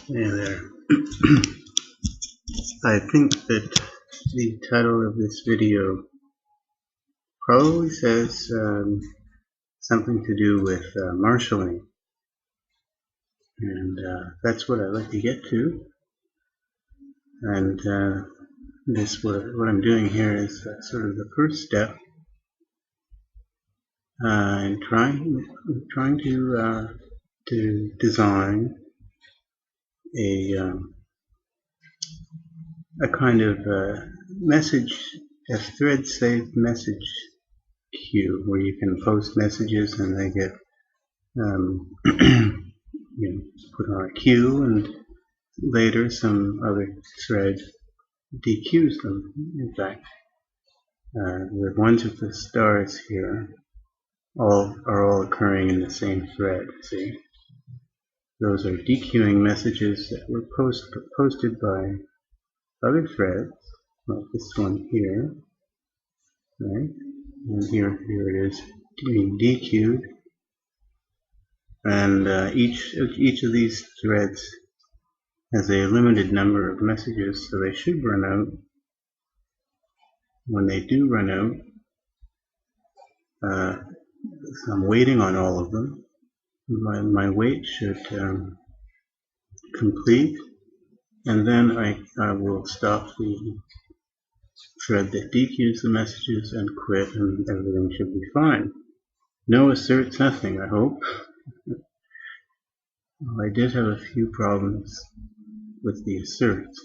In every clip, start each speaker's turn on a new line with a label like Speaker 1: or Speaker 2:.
Speaker 1: Hey there. I think that the title of this video probably says something to do with marshalling, and that's what I'd like to get to. And what I'm doing here is sort of the first step in trying to design a kind of a thread-saved message queue where you can post messages and they get put on a queue, and later some other thread dequeues them. In fact, the ones with the stars here are all occurring in the same thread. See, those are dequeuing messages that were posted by other threads, like this one here, right? And here it is being dequeued, and each of these threads has a limited number of messages, so they should run out. When they do run out, so I'm waiting on all of them. My wait should complete, and then I will stop the thread that dequeues the messages and quit, and everything should be fine. No asserts nothing, I hope. Well, I did have a few problems with the asserts.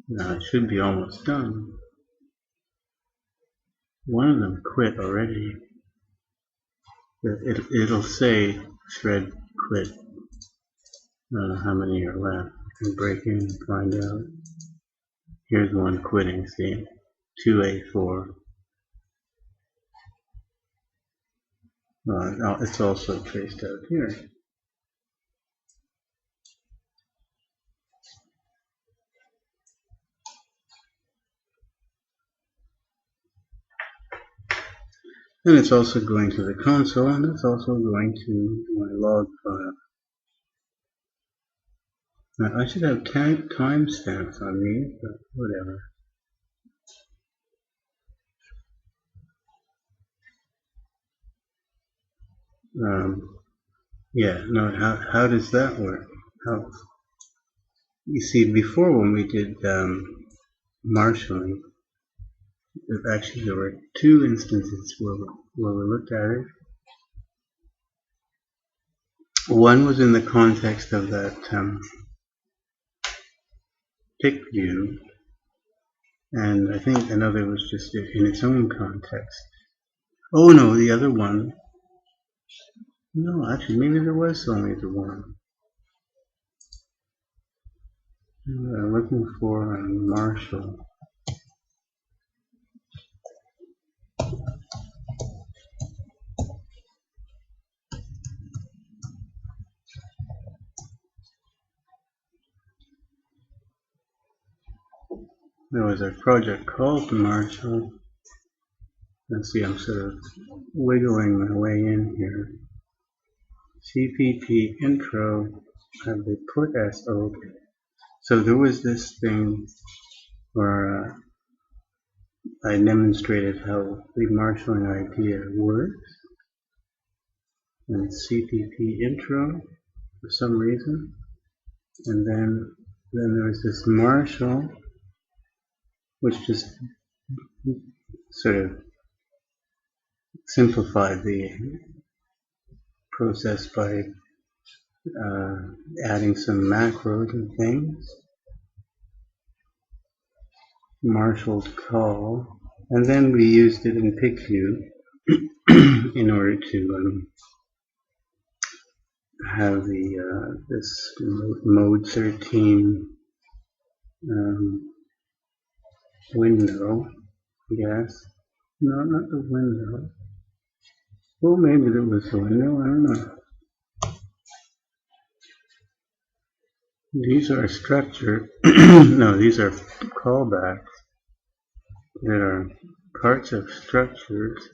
Speaker 1: Now it should be almost done. One of them quit already. It'll say thread quit. I don't know how many are left. I can break in and find out. Here's one quitting, see? 2A4. It's also traced out here. And it's also going to the console, and it's also going to my log file. Now, I should have timestamps on these, but whatever. Yeah, no, how does that work? You see, before when we did marshalling, actually there were two instances where we looked at it. One was in the context of that pick view, and I think another was just in its own context. Oh no, the other one. No, actually, maybe there was only the one. Looking for Marshall. There was a project called Marshall. Let's see, I'm sort of wiggling my way in here. CPP intro, have they put SO? So there was this thing where I demonstrated how the marshalling idea works. And CPP intro for some reason. And then there was this marshal, which just sort of simplified the process by adding some macros and things. Marshaled call, and then we used it in PickView in order to have this mode 13 window, I guess. No, not the window. Well, maybe there was a window, I don't know. These are structure. No, these are callbacks that are parts of structures.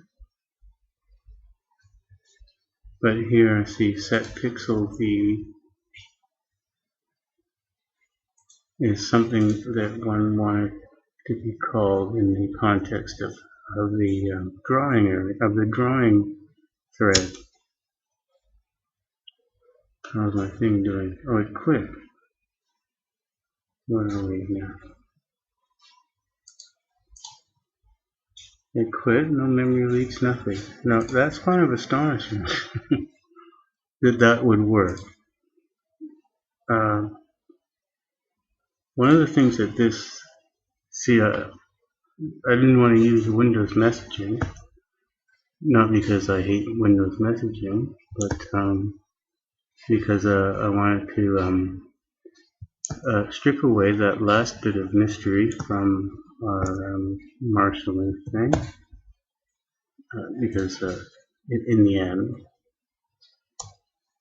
Speaker 1: But here, see, set pixel v is something that one wanted to be called in the context of the drawing area, of the drawing thread. How's my thing doing? Oh, it quit. What are we now? It quit, no memory leaks, nothing. Now, that's kind of astonishing that that would work. One of the things that this, see, I didn't want to use Windows messaging, not because I hate Windows messaging, but because I wanted to strip away that last bit of mystery from our marshalling thing, because in the end,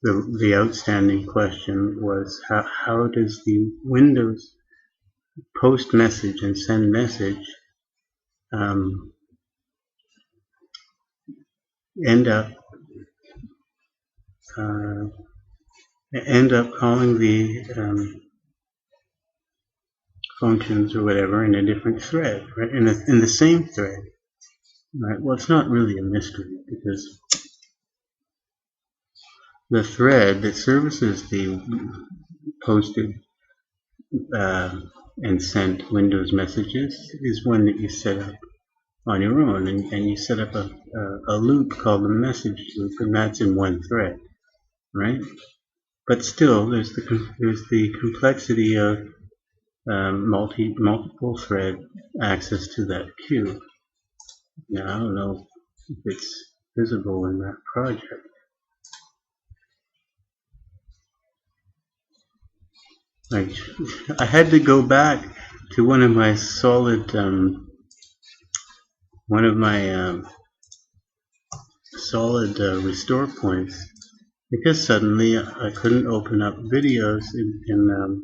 Speaker 1: the outstanding question was how does the Windows post message and send message end up calling the functions or whatever in a different thread, right? In the same thread, right? Well, it's not really a mystery because the thread that services the posted and sent Windows messages is one that you set up on your own, and you set up a loop called the message loop, and that's in one thread, right? But still, there's the complexity of multiple thread access to that queue. Now, I don't know if it's visible in that project. I had to go back to one of my solid restore points because suddenly I couldn't open up videos in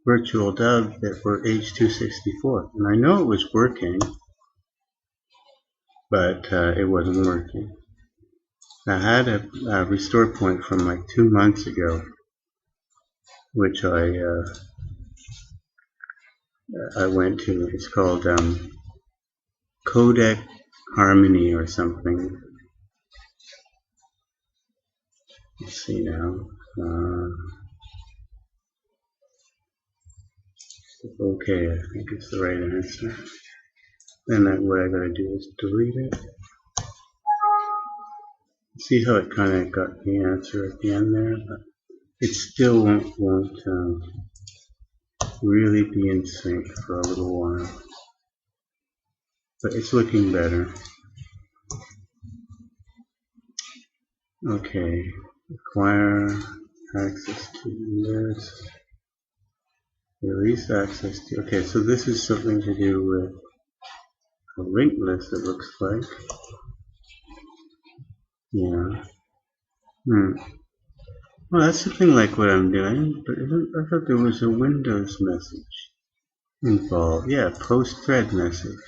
Speaker 1: Virtual Dub that were H.264, and I know it was working, but it wasn't working. I had a restore point from like 2 months ago, which I went to. It's called Codec Harmony or something. Let's see now. Okay, I think it's the right answer. Then what I gotta do is delete it. See how it kind of got the answer at the end there, but it still won't really be in sync for a little while. But it's looking better. Okay, acquire access to this. Release access to. Okay, so this is something to do with a linked list, it looks like. Yeah. Well, that's something like what I'm doing, but I thought there was a Windows message involved. Yeah, post thread message.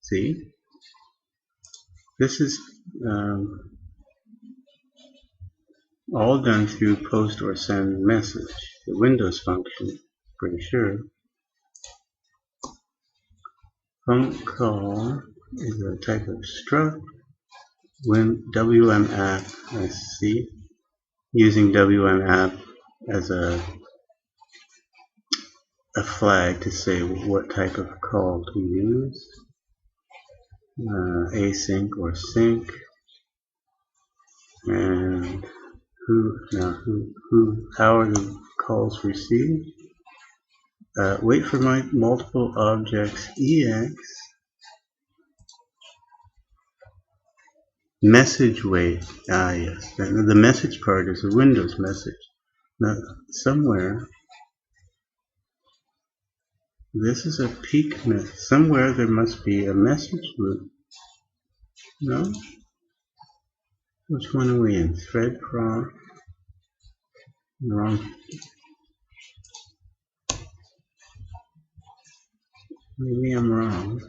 Speaker 1: See? This is all done through post or send message, the Windows function, pretty sure. Func call is a type of struct. When WMApp, I see, using WMApp as a flag to say what type of call to use, async or sync, and how are the calls received? Wait for my multiple objects EX. Message wait. Yes. The message part is a Windows message. Now, somewhere, this is a peak message. Somewhere there must be a message loop. No? Which one are we in? Thread prompt. Wrong. Maybe I'm wrong.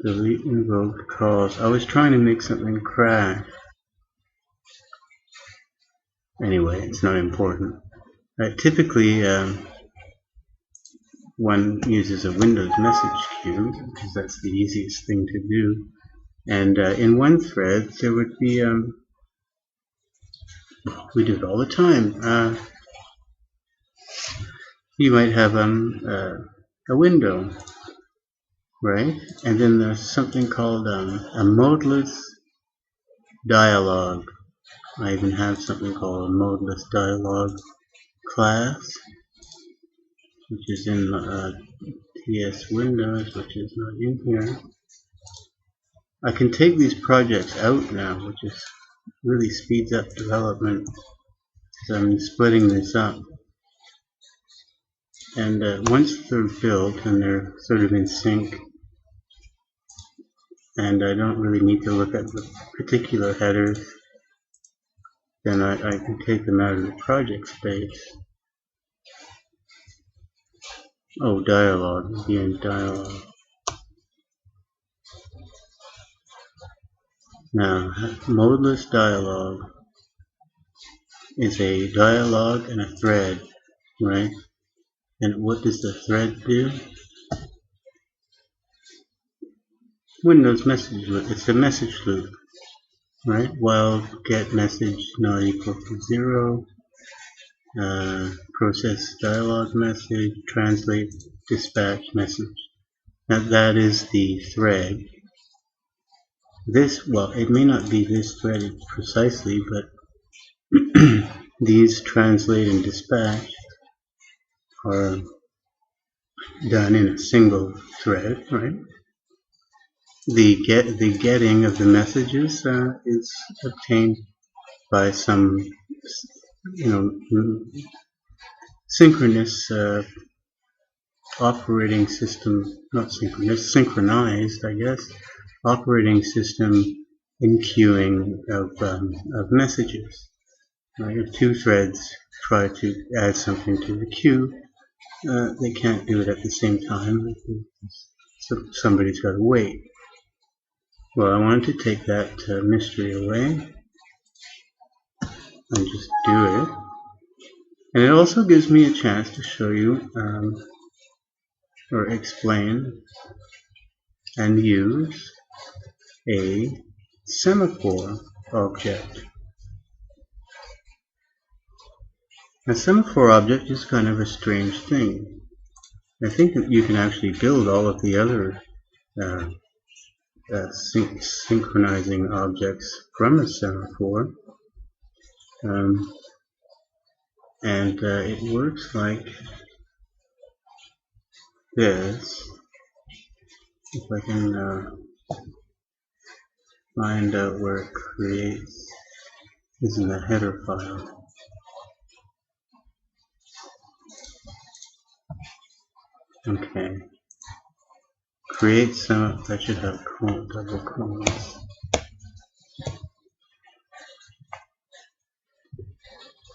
Speaker 1: delete invoked calls. I was trying to make something crash. Anyway, it's not important. Typically, one uses a Windows message queue because that's the easiest thing to do. And in one thread, there would be, we do it all the time. You might have a window, right? And then there's something called a Modeless Dialogue. I even have something called a Modeless Dialogue class, which is in TS Windows, which is not in here. I can take these projects out now, which is really speeds up development. So I'm splitting this up. And once they're built and they're sort of in sync, and I don't really need to look at the particular headers, then I can take them out of the project space. Oh, dialogue, again, dialogue. Now, Modeless Dialogue is a dialogue and a thread, right? And what does the thread do? Windows message loop. It's a message loop, right? While get message not equal to 0, process dialogue message, translate dispatch message. Now that is the thread. This, well, it may not be this thread precisely, but these translate and dispatch are done in a single thread, right? The getting of the messages is obtained by some, synchronous operating system, not synchronous, synchronized, I guess, operating system in queuing of messages. Right? If two threads try to add something to the queue, they can't do it at the same time. So somebody's got to wait. Well, I wanted to take that mystery away and just do it. And it also gives me a chance to show you or explain and use a Semaphore object. A Semaphore object is kind of a strange thing. I think that you can actually build all of the other synchronizing objects from a semaphore, and it works like this. If I can find out where it creates, is in the header file. Okay. Create some, that should have double colons.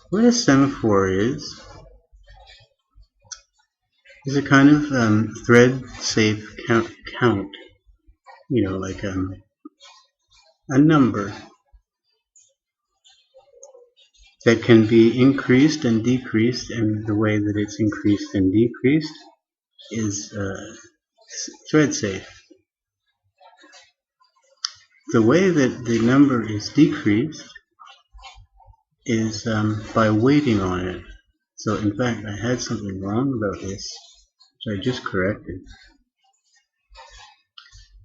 Speaker 1: What a semaphore is a kind of thread safe count, like a number that can be increased and decreased, and the way that it's increased and decreased is thread safe. The way that the number is decreased is by waiting on it. So in fact, I had something wrong about this, which I just corrected.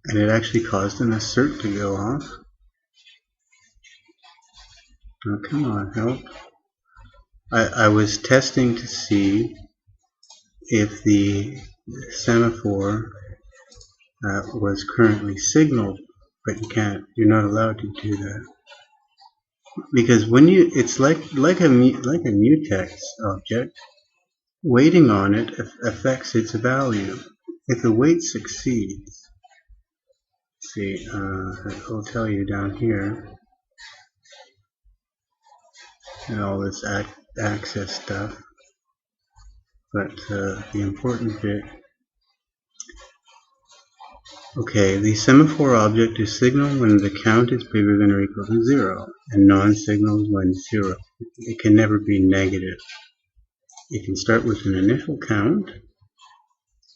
Speaker 1: And it actually caused an assert to go off. Oh, come on, help. I was testing to see if the semaphore was currently signaled, but you're not allowed to do that. Because when it's like a mutex object, waiting on it affects its value. If the wait succeeds, see, I'll tell you down here, and all this access stuff, but the important bit Okay, the semaphore object is signal when the count is bigger than or equal to 0, and non-signal when 0. It can never be negative. It can start with an initial count.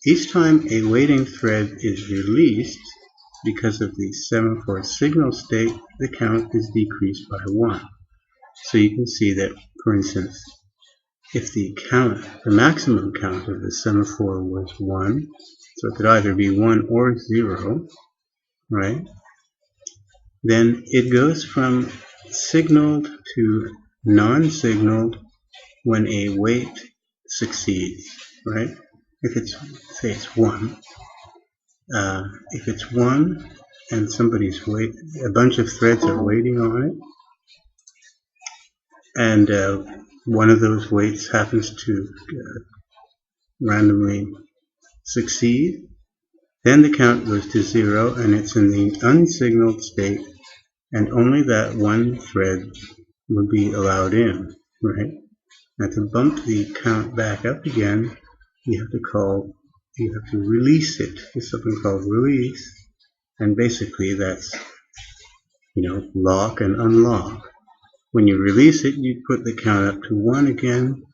Speaker 1: Each time a waiting thread is released, because of the semaphore signal state, the count is decreased by 1. So you can see that, for instance, if the maximum count of the semaphore was 1, so it could either be 1 or 0, right? Then it goes from signaled to non-signaled when a wait succeeds, right? If it's, say it's 1, if it's 1 and a bunch of threads are waiting on it, and one of those waits happens to randomly succeed, then the count goes to 0 and it's in the unsignaled state, and only that one thread will be allowed in, right? Now to bump the count back up again, you have to release it. There's something called release, and basically that's, lock and unlock. When you release it, you put the count up to 1 again,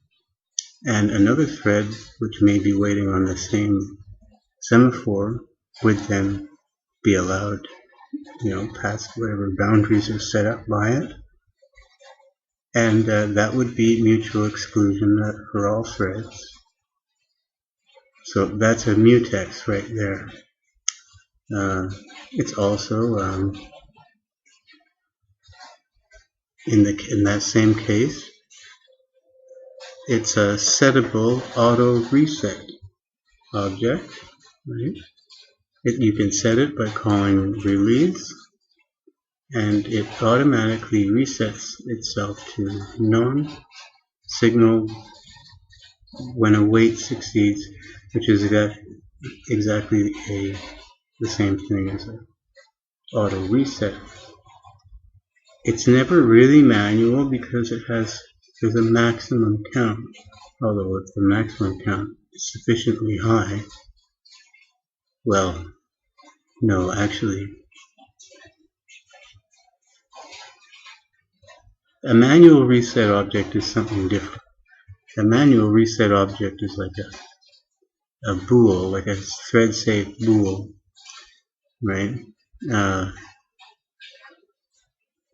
Speaker 1: and another thread, which may be waiting on the same semaphore, would then be allowed, past whatever boundaries are set up by it. And that would be mutual exclusion for all threads. So that's a mutex right there. It's also, in that same case, it's a settable auto reset object, right? You can set it by calling release, and it automatically resets itself to non-signal when a wait succeeds, which is exactly the same thing as an auto reset. It's never really manual because there's a maximum count, although if the maximum count is sufficiently high, well, no, actually, a manual reset object is something different. A manual reset object is like a bool, like a thread-safe bool, right?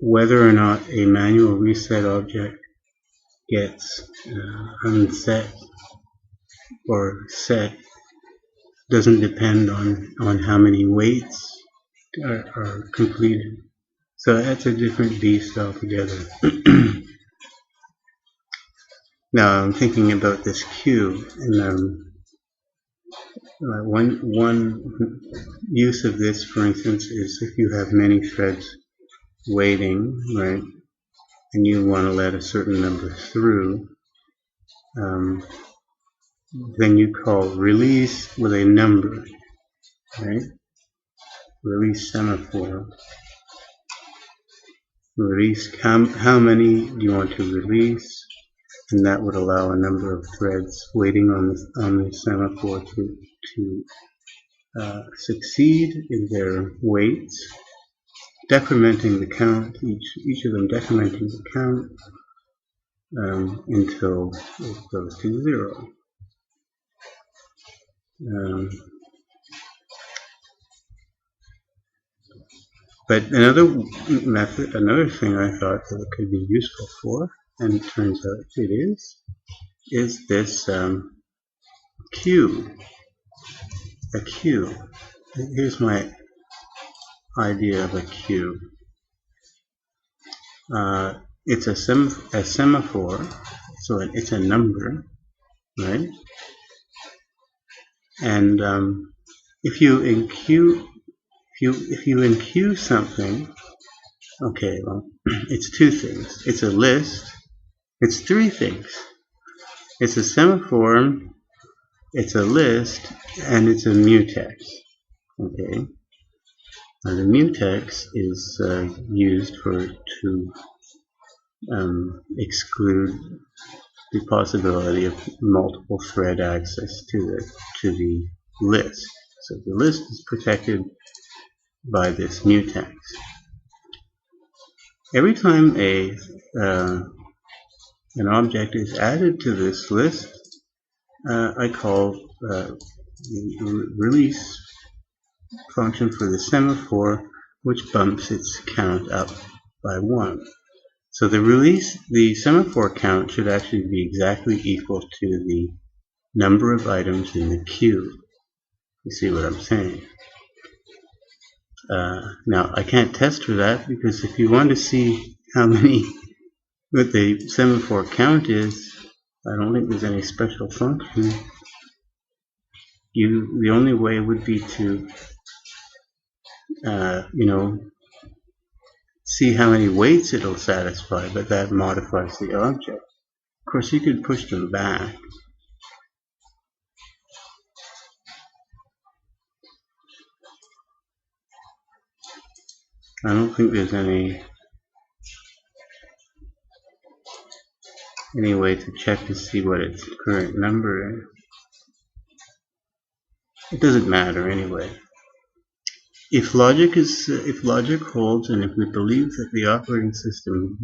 Speaker 1: Whether or not a manual reset object gets unset or set doesn't depend on how many waits are completed. So that's a different beast altogether. Now I'm thinking about this queue, and one use of this, for instance, is if you have many threads waiting, right, and you want to let a certain number through, then you call release with a number, right? Release semaphore. Release how many do you want to release, and that would allow a number of threads waiting on the semaphore to succeed in their waits, decrementing the count, each of them decrementing the count until it goes to 0. But another thing I thought that it could be useful for, and it turns out it is this queue. A queue. Here's my idea of a queue. It's a semaphore, so it's a number, right? And if you enqueue something, okay, well, it's two things. It's a list. It's three things. It's a semaphore, it's a list, and it's a mutex. Okay. Now the mutex is used to exclude the possibility of multiple thread access to the list. So the list is protected by this mutex. Every time an object is added to this list, I call the release function for the semaphore, which bumps its count up by 1. So the semaphore count should actually be exactly equal to the number of items in the queue. You see what I'm saying? Now, I can't test for that, because if you want to see what the semaphore count is, I don't think there's any special function. The only way would be to, see how many weights it'll satisfy, but that modifies the object. Of course, you could push them back. I don't think there's any way to check to see what its current number is. It doesn't matter anyway. If logic holds, and if we believe that the operating system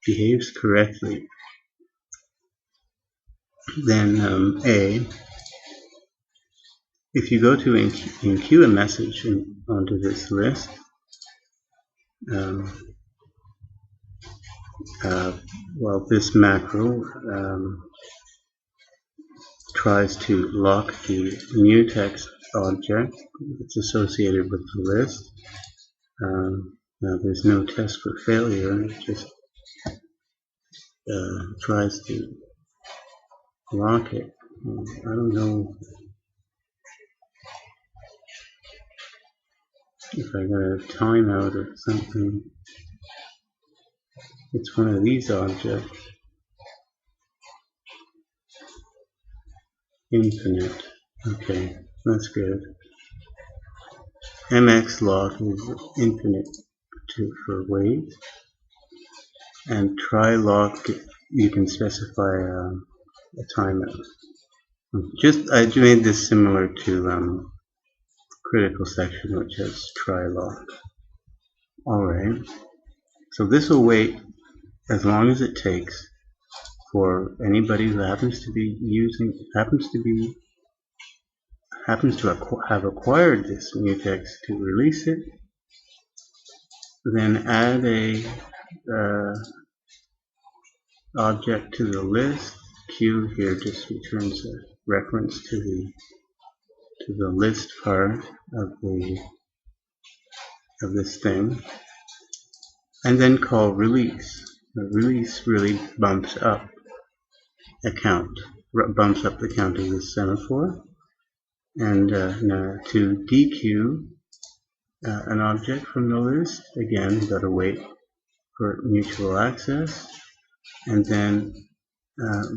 Speaker 1: behaves correctly, then if you go to enqueue a message onto this list, well, this macro tries to lock the mutex object that's associated with the list. Now there's no test for failure, it just tries to lock it. I don't know if I got a timeout or something. It's one of these objects. Infinite. Okay, that's good. MX lock is infinite for weight. And try lock, you can specify a timeout. I made this similar to critical section, which has try lock. Alright, so this will wait as long as it takes for anybody who happens to have acquired this mutex to release it, then add a object to the list. Queue here just returns a reference to the list part of this thing, and then call release. The release really bumps up the count of this semaphore. And now to dequeue an object from the list, again, we've got to wait for mutual access, and then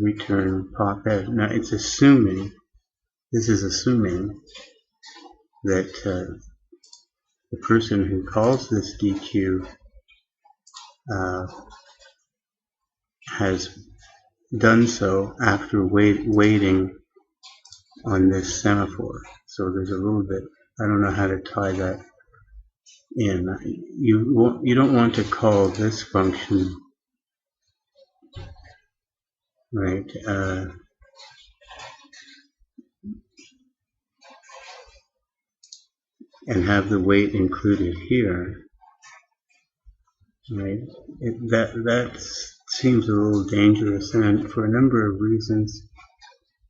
Speaker 1: return pop-head. Now this is assuming that the person who calls this dequeue has done so after waiting on this semaphore. So there's a little bit, I don't know how to tie that in. You don't want to call this function, right, and have the wait included here, right? That seems a little dangerous, and for a number of reasons.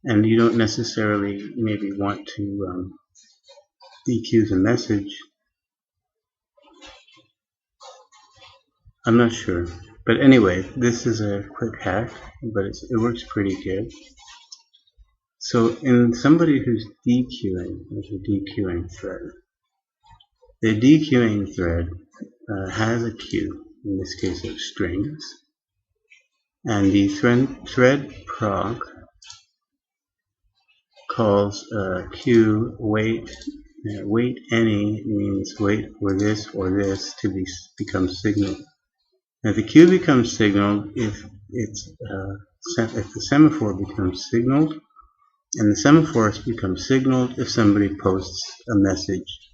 Speaker 1: And you don't necessarily maybe want to dequeue the message. I'm not sure. But anyway, this is a quick hack, but it works pretty good. So in somebody who's dequeuing, there's a dequeuing thread. The dequeuing thread has a queue, in this case of strings. And the thread proc calls queue wait. Wait any means wait for this or this to become signaled. Now the queue becomes signaled if the semaphore becomes signaled, and the semaphore becomes signaled if somebody posts a message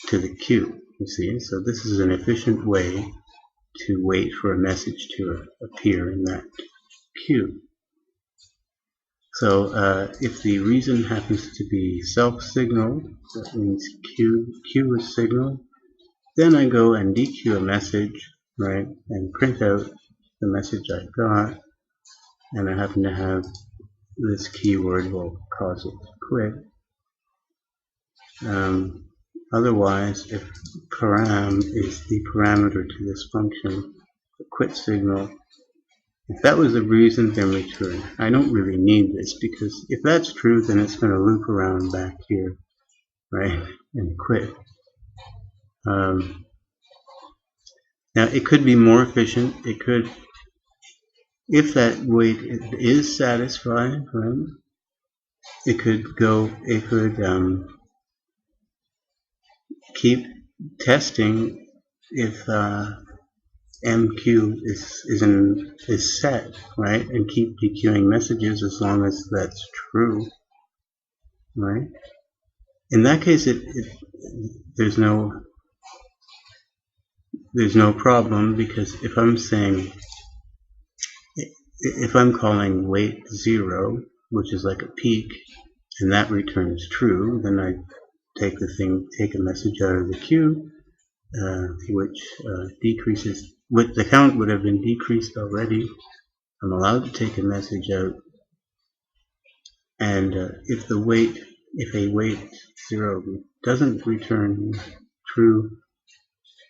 Speaker 1: to the queue. You see, so this is an efficient way to wait for a message to appear in that queue. So if the reason happens to be self-signaled, that means queue is signaled, then I go and dequeue a message, right, and print out the message I got, and I happen to have this keyword will cause it to quit. Otherwise, if param is the parameter to this function, the quit signal, if that was the reason, then return. I don't really need this, because if that's true, then it's going to loop around back here, right, and quit. Now, it could be more efficient. It could, if that wait is satisfied, right, it could keep testing if MQ is set, right, and keep dequeuing messages as long as that's true, right. In that case, there's no problem, because if I'm saying, if I'm calling wait 0, which is like a peak, and that returns true, then I take a message out of the queue, which decreases. The count would have been decreased already. I'm allowed to take a message out, and if a wait 0 doesn't return true,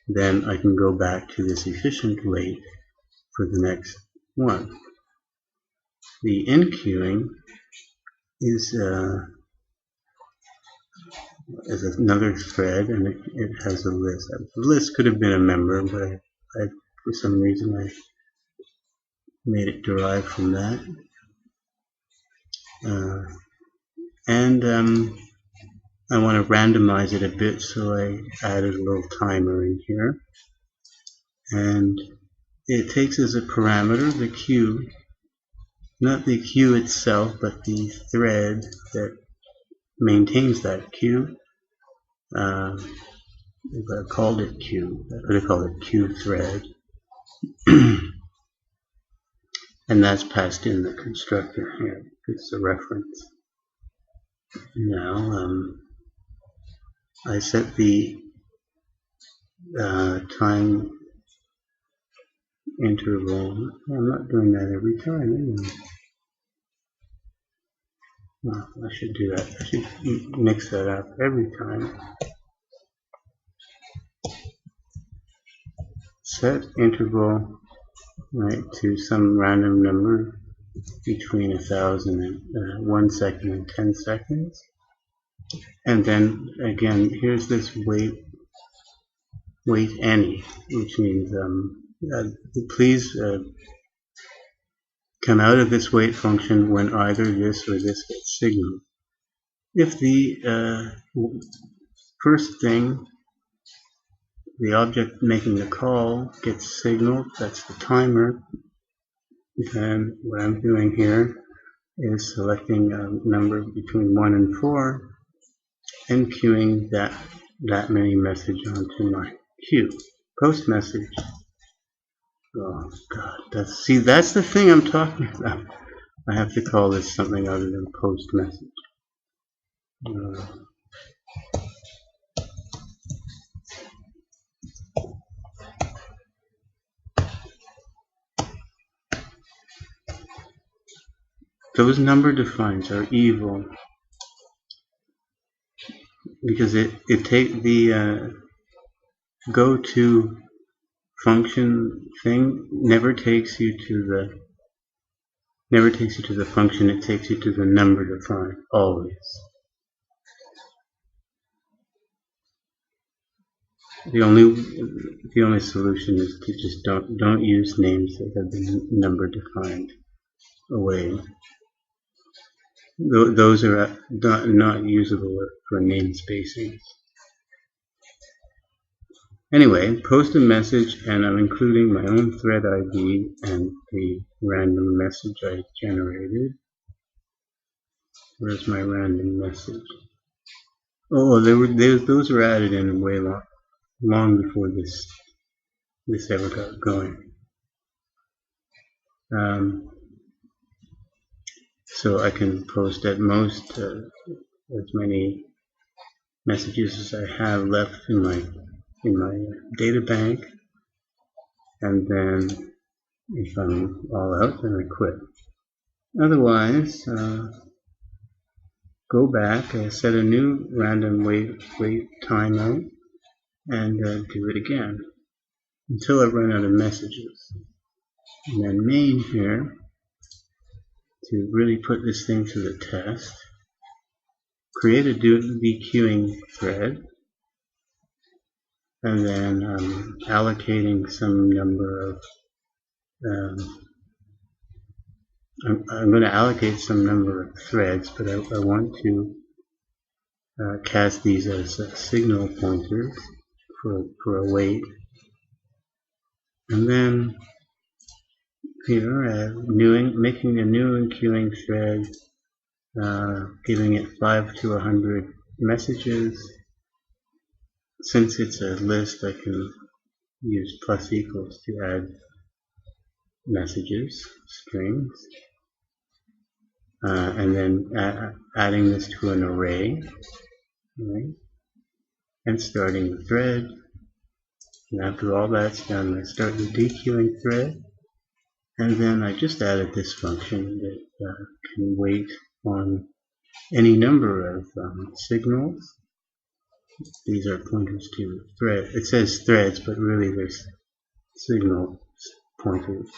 Speaker 1: then I can go back to this efficient wait for the next one. The enqueuing is another thread, and it has a list. The list could have been a member, but for some reason I made it derived from that. I want to randomize it a bit, so I added a little timer in here. And it takes as a parameter the queue, not the queue itself, but the thread that maintains that queue. If I called it queue, I could have called it queue thread. And that's passed in the constructor here. It's a reference. Now, I set the time interval. I'm not doing that every time anyway. Well, I should do that. I should mix that up every time. Set interval, right, to some random number between 1,000 and 1 second and 10 seconds. And then again, here's this wait any, which means please come out of this wait function when either this or this gets signaled. If the first thing, the object making the call, gets signaled, that's the timer, then what I'm doing here is selecting a number between 1 and 4 and queuing that many message onto my queue. Post message. Oh God, that's the thing I'm talking about. I have to call this something other than post message. Those number defines are evil, because it take the go to function thing never takes you to the function. It takes you to the number defined always. The only solution is to just don't use names that have been number defined away. Those are not usable for namespacing. Anyway, post a message, and I'm including my own thread ID and the random message I generated. Where's my random message? Oh, those were added in way long before this ever got going. So I can post at most as many messages as I have left in my data bank, and then if I'm all out, then I quit. Otherwise, go back, set a new random wait timeout, and do it again until I run out of messages. And then main here, to really put this thing to the test, create a dequeuing thread, and then allocating some number of I'm going to allocate some number of threads, but I want to cast these as signal pointers for a wait. And then here, making a new queuing thread, giving it 5 to 100 messages. Since it's a list, I can use plus equals to add messages, strings. And then adding this to an array, right? And starting the thread. And after all that's done, I start the dequeuing thread, and then I just added this function that can wait on any number of signals. These are pointers to thread. It says threads, but really there's signal pointers.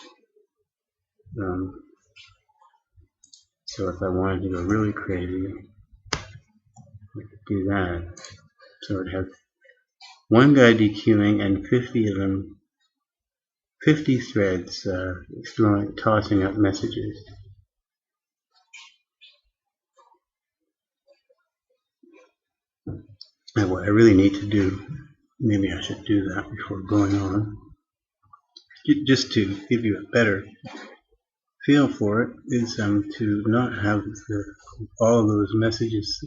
Speaker 1: So if I wanted to go really crazy, I could do that. So I'd have one guy dequeuing and 50 of them, 50 threads tossing up messages. And what I really need to do, maybe I should do that before going on, just to give you a better feel for it, is to not have all of those messages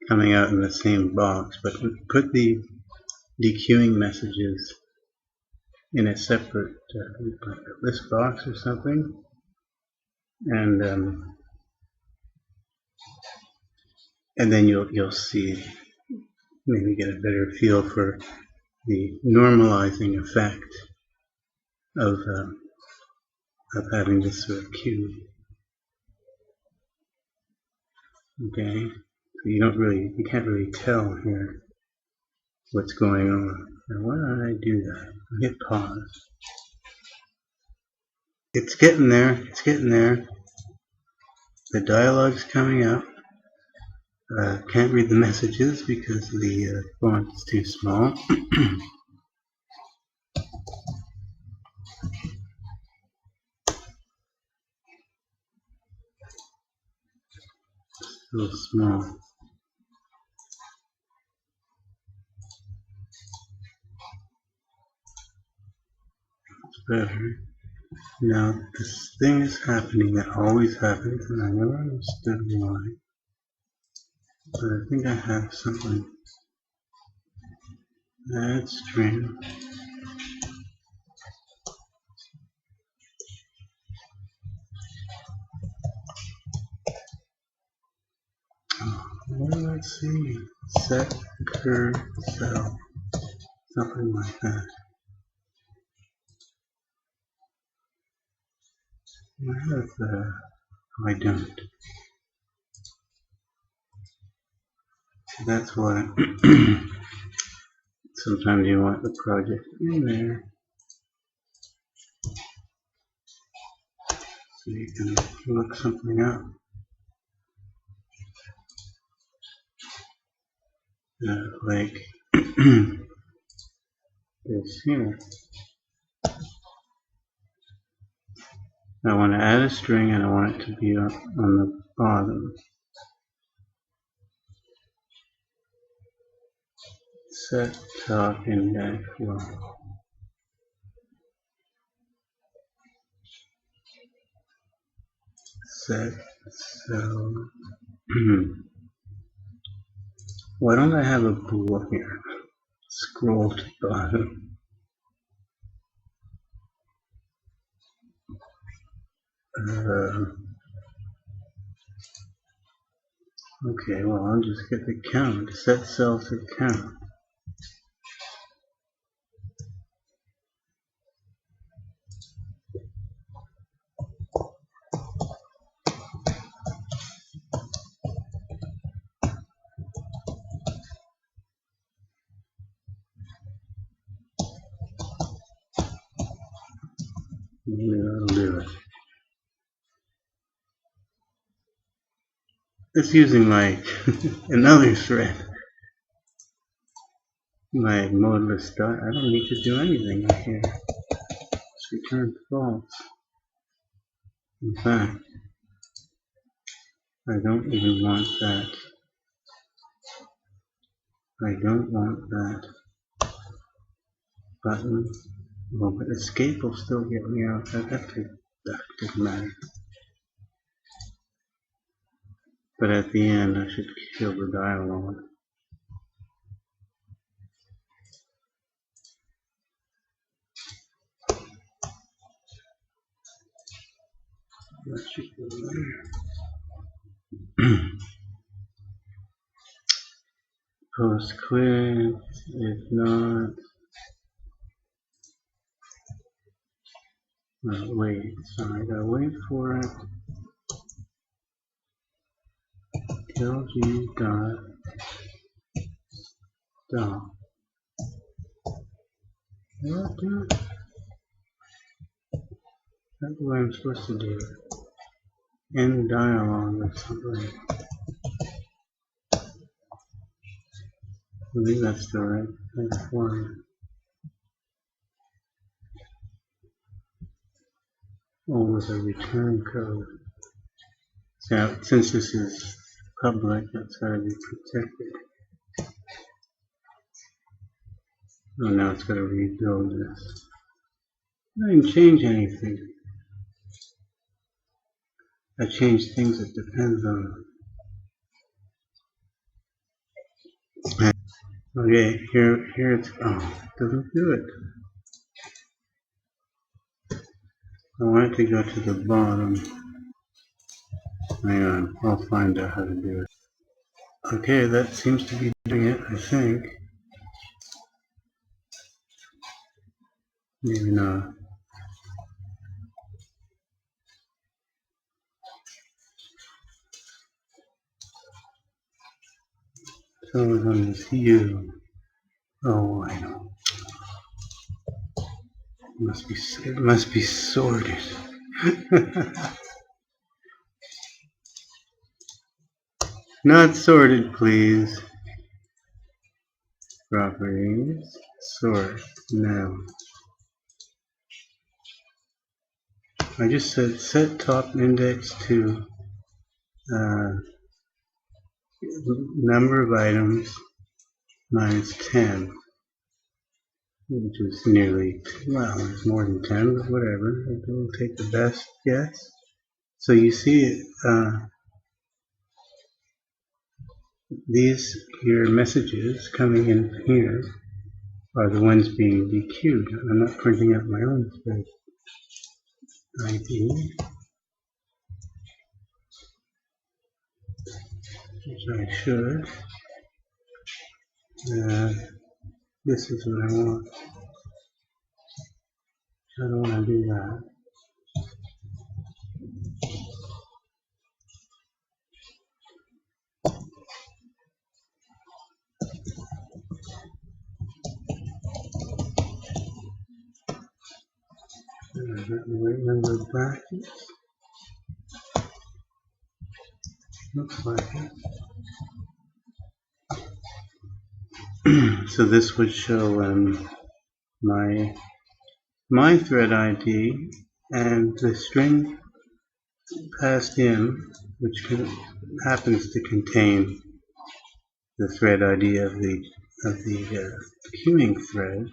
Speaker 1: coming out in the same box, but put the dequeuing messages in a separate list box or something, and then you'll see, maybe get a better feel for the normalizing effect of having this sort of queue. Okay, so you can't really tell here what's going on. Now why don't I do that? I'll hit pause. It's getting there. It's getting there. The dialogue's coming up. Can't read the messages because the font is too small. Still small. It's better. Now this thing is happening that always happens, and I never understood why. But I think I have something. Add string. Well, let's see. Set curve self. Something like that. I have I don't. So that's why sometimes you want the project in there so you can look something up. Like this here. I want to add a string and I want it to be on the bottom. Set top index flow. Set so Why don't I have a bool here? Scroll to the bottom. Okay, well, I'll just get the count. Set cell to count. Maybe that'll do it. It's using my another thread. My Modeless Dialogue. I don't need to do anything here. Just return false. In fact, I don't even want that. I don't want that button. Well, but escape will still get me out. That doesn't matter. But at the end, I should kill the dialogue. That should go there. Post quit. If not, wait. So I gotta wait for it. LG dot stop. What? That's what I'm supposed to do. End dialogue or something. I think that's the right one. Oh, with a return code. So since this is public, that's got to be protected. Oh, now it's got to rebuild this. I didn't change anything. I changed things that depends on. Okay, here it's, oh, it doesn't do it. I want it to go to the bottom. Hang on, I'll find out how to do it. Okay, that seems to be doing it, I think. Maybe not. So it's on this U. Oh, I know. It must be sorted. Not sorted, please. Properties. Sort. No. I just said set top index to number of items minus 10, which is nearly, well, it's more than 10, but whatever. We'll take the best guess. So you see these here messages coming in here are the ones being dequeued. I'm not printing out my own thread ID, which I should. This is what I want. I don't want to do that. I've got the right number of brackets. Looks like it. So this would show my thread ID and the string passed in, which happens to contain the thread ID of the queuing thread,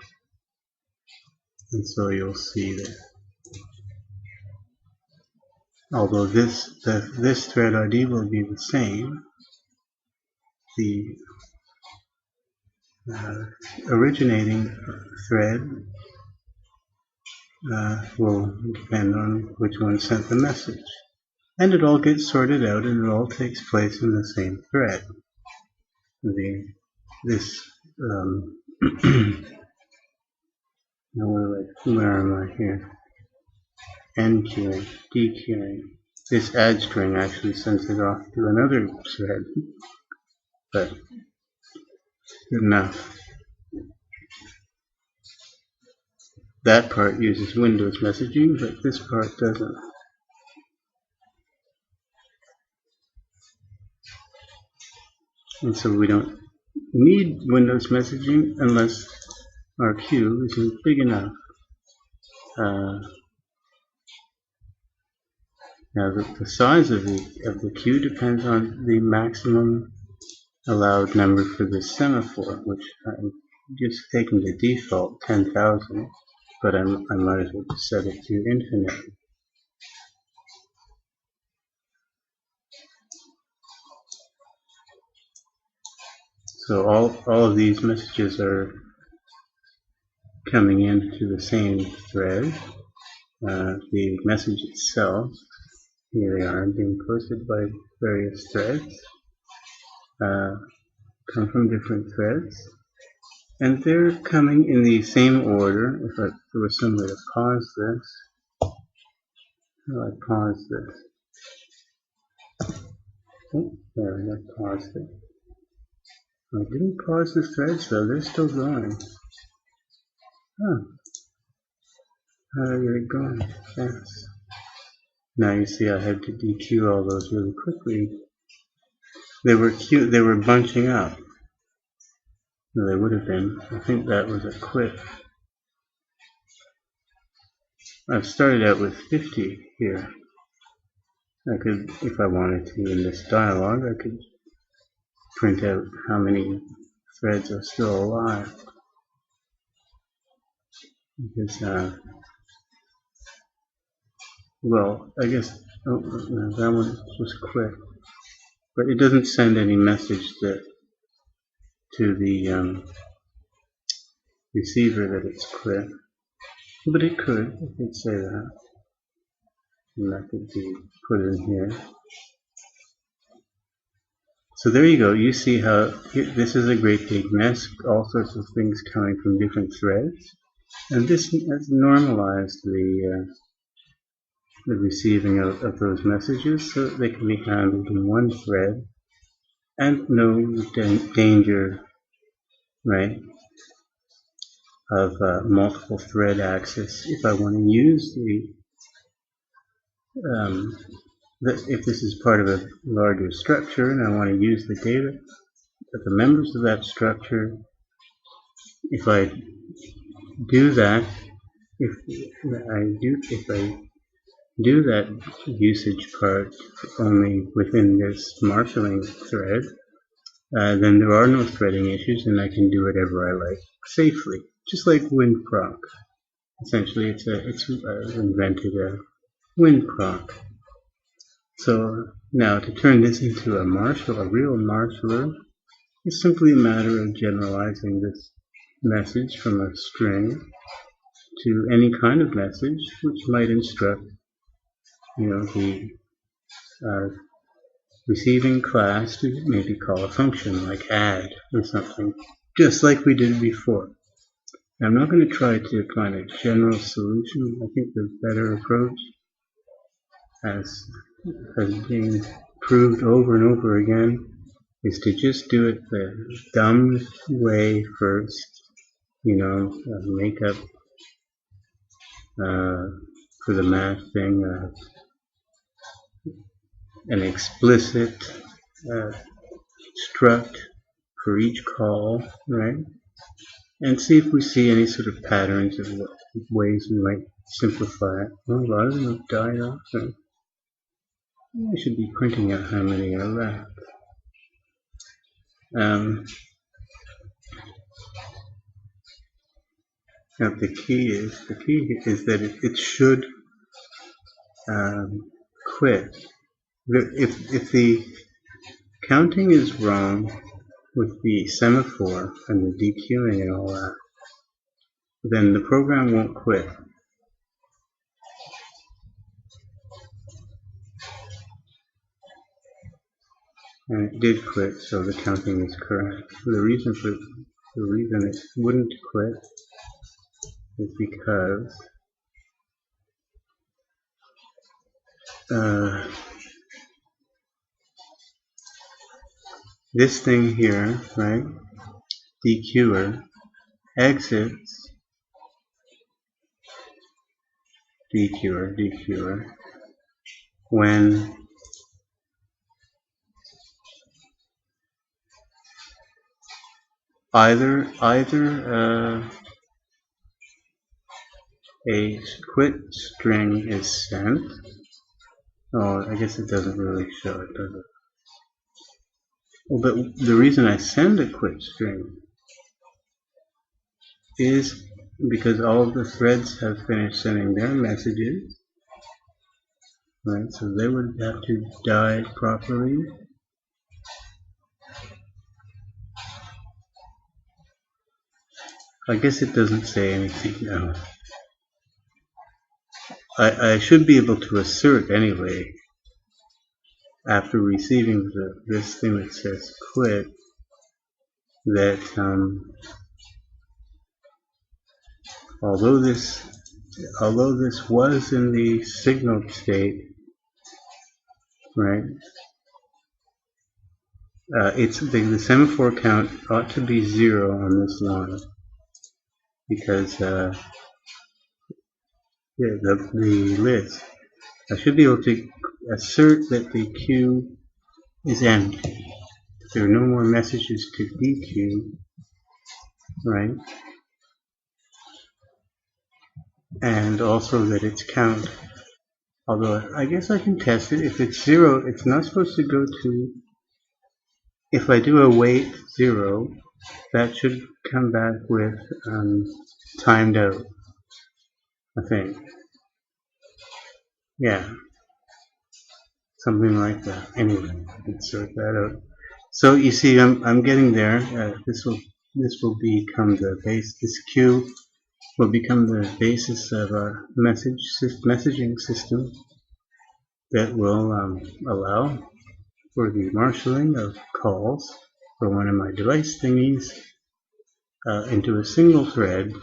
Speaker 1: and so you'll see that. Although this thread ID will be the same, the originating thread will depend on which one sent the message. And it all gets sorted out and it all takes place in the same thread. Where am I here? N-queuing, D-queuing. This add string actually sends it off to another thread, but good enough. That part uses Windows messaging, but this part doesn't. And so we don't need Windows messaging unless our queue isn't big enough. Now the size of the queue depends on the maximum allowed number for the semaphore, which I'm just taking the default 10,000, but I might as well just set it to infinite. So all of these messages are coming into the same thread. The message itself, here they are, being posted by various threads, come from different threads, and they're coming in the same order. If there was some way to pause this, how do I pause this? Oh, there, I paused it. I didn't pause the threads though, they're still going. Huh. How did I get it going? Thanks. Now you see I had to dequeue all those really quickly. They were bunching up. No, they would have been. I think that was a quit. I've started out with 50 here. I could, if I wanted to in this dialogue, I could print out how many threads are still alive. Because, well, I guess, oh, no, that one was quick. But it doesn't send any message to the receiver that it's quick. But it could say that. And that could be put in here. So there you go. You see how this is a great big mess. All sorts of things coming from different threads. And this has normalized the receiving of those messages so that they can be handled in one thread and no danger, right, of multiple thread access. If I want to use if this is part of a larger structure and I want to use the data of the members of that structure, if I do that, if I do that usage part only within this marshalling thread, then there are no threading issues and I can do whatever I like safely, just like WinProc. Essentially, it's invented a WinProc. So now to turn this into a real marshaller, it's simply a matter of generalizing this message from a string to any kind of message which might instruct, the receiving class to maybe call a function like add or something, just like we did before. Now, I'm not going to try to find a general solution. I think the better approach has been proved over and over again is to just do it the dumb way first, make up for the math thing an explicit struct for each call, right? And see if we see any sort of patterns of ways we might simplify it. Well, a lot of them have died off. So I should be printing out how many are left. Now the key is that it should quit. If the counting is wrong, with the semaphore and the dequeuing and all that, then the program won't quit. And it did quit, so the counting is correct. The reason it wouldn't quit is because this thing here, right, dequeuer, exits dequeuer when either a quit string is sent. Oh, I guess it doesn't really show it, does it? Well, but the reason I send a quit string is because all of the threads have finished sending their messages, right? So they would have to die properly. I guess it doesn't say anything now. I should be able to assert anyway, after receiving this thing that says quit, that although this was in the signal state, right? It's the semaphore count ought to be 0 on this line, because the list. I should be able to assert that the queue is empty. There are no more messages to dequeue, right? And also that it's count. Although I guess I can test it. If it's 0, it's not supposed to go to. If I do a wait 0, that should come back with timed out, I think. Yeah, something like that. Anyway, let's sort that out. So you see, I'm getting there. This will become the base. This queue will become the basis of a messaging system that will allow for the marshalling of calls for one of my device thingies into a single thread,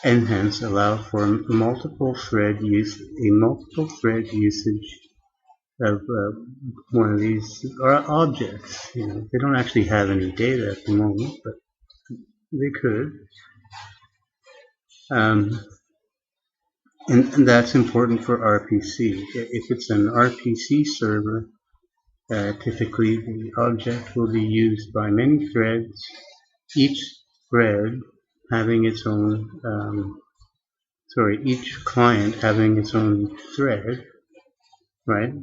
Speaker 1: and hence allow for multiple thread usage of one of these objects. You know, they don't actually have any data at the moment, but they could. And that's important for RPC. If it's an RPC server, typically the object will be used by many threads, each thread having its own, each client having its own thread, right?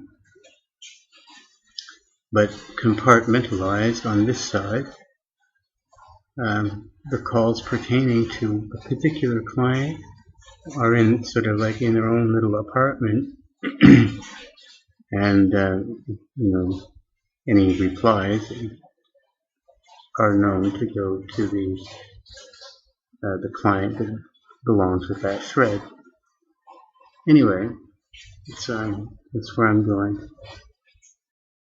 Speaker 1: But compartmentalized on this side, the calls pertaining to a particular client are in sort of like in their own little apartment, and any replies are known to go to the client that belongs with that thread. Anyway, that's where I'm going.